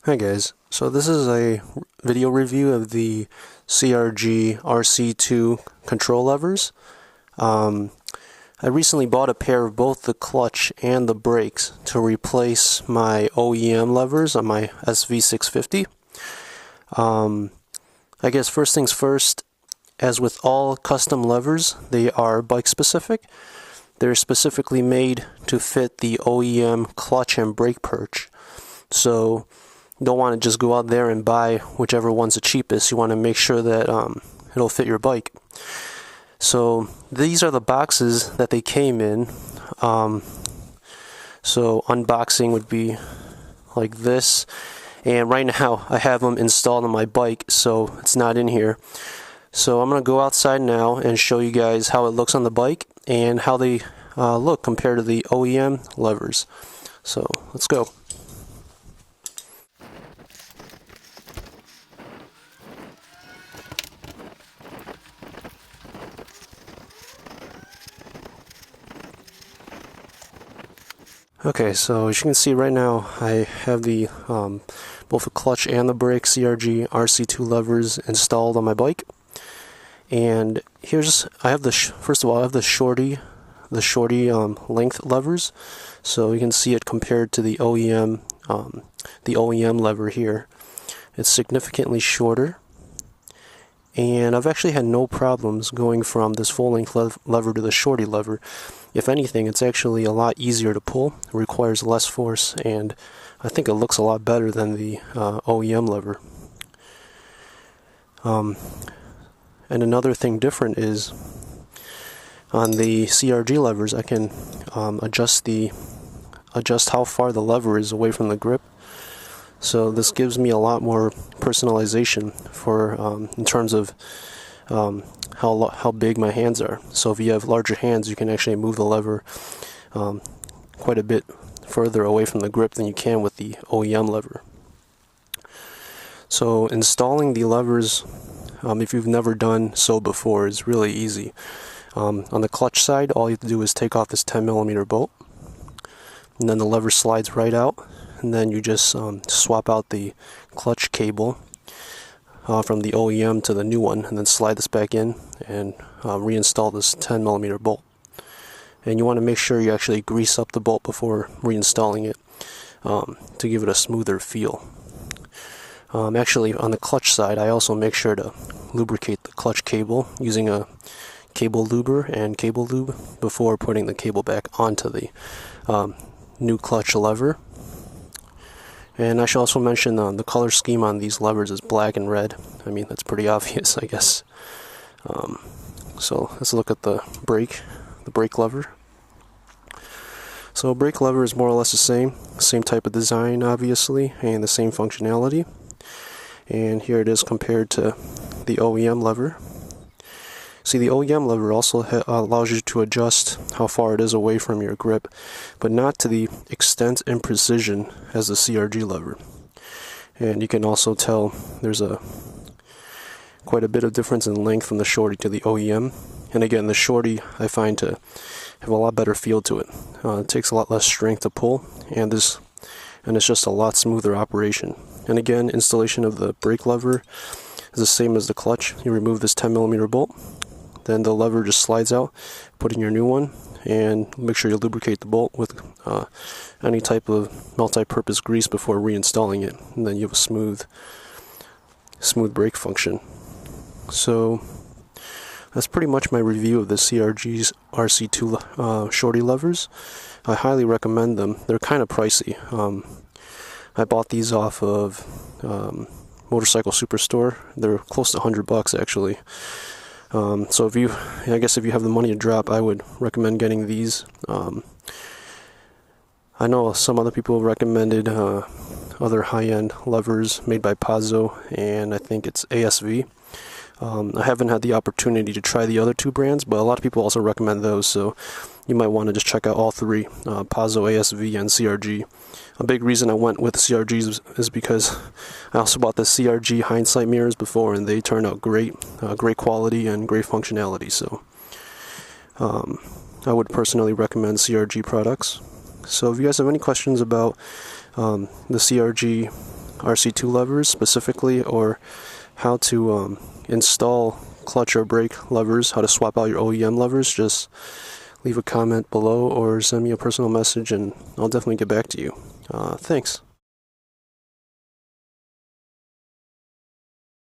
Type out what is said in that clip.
Hi guys, so this is a video review of the CRG RC2 control levers. I recently bought a pair of both the clutch and the brakes to replace my OEM levers on my SV650. I guess first things first, as with all custom levers, they are bike specific. They're specifically made to fit the OEM clutch and brake perch. So you don't want to just go out there and buy whichever one's the cheapest. You want to make sure that it'll fit your bike. So these are the boxes that they came in. So unboxing would be like this. And right now I have them installed on my bike, so it's not in here. So I'm going to go outside now and show you guys how it looks on the bike and how they look compared to the OEM levers. So let's go. Okay, so as you can see right now, I have the both the clutch and the brake CRG RC2 levers installed on my bike. And I have the first of all, I have the Shorty length levers, so you can see it compared to the OEM lever here. It's significantly shorter, and I've actually had no problems going from this full length lever to the Shorty lever. If anything, it's actually a lot easier to pull. It requires less force, and I think it looks a lot better than the OEM lever. And another thing different is on the CRG levers, I can adjust how far the lever is away from the grip. So this gives me a lot more personalization for in terms of how big my hands are. So if you have larger hands, you can actually move the lever quite a bit further away from the grip than you can with the OEM lever. So installing the levers, if you've never done so before, is really easy. On the clutch side, all you have to do is take off this 10mm bolt, and then the lever slides right out, and then you just swap out the clutch cable from the OEM to the new one, and then slide this back in and reinstall this 10mm bolt. And you want to make sure you actually grease up the bolt before reinstalling it to give it a smoother feel. Actually, on the clutch side, I also make sure to lubricate the clutch cable using a cable luber and cable lube before putting the cable back onto the new clutch lever. And I should also mention the color scheme on these levers is black and red. I mean, that's pretty obvious, I guess. So let's look at the brake lever. So brake lever is more or less the same type of design, obviously, and the same functionality. And here it is compared to the OEM lever. See, the OEM lever also allows you to adjust how far it is away from your grip, but not to the extent and precision as the CRG lever. And you can also tell there's quite a bit of difference in length from the Shorty to the OEM. And again, the Shorty I find to have a lot better feel to it. It takes a lot less strength to pull, and it's just a lot smoother operation. And again, installation of the brake lever is the same as the clutch. You remove this 10mm bolt, then the lever just slides out, put in your new one, and make sure you lubricate the bolt with any type of multi-purpose grease before reinstalling it, and then you have a smooth brake function. So that's pretty much my review of the CRG's RC2 Shorty levers. I highly recommend them. They're kind of pricey. I bought these off of Motorcycle Superstore. They're close to $100 actually. So if you have the money to drop, I would recommend getting these. I know some other people have recommended other high-end levers made by Pazzo, and I think it's ASV. I haven't had the opportunity to try the other two brands, but a lot of people also recommend those, so you might want to just check out all three, Pazzo, ASV, and CRG. A big reason I went with CRGs is because I also bought the CRG hindsight mirrors before, and they turned out great quality and great functionality, so I would personally recommend CRG products. So if you guys have any questions about the CRG RC2 levers specifically, or how to install clutch or brake levers, how to swap out your OEM levers, just leave a comment below or send me a personal message and I'll definitely get back to you. Thanks.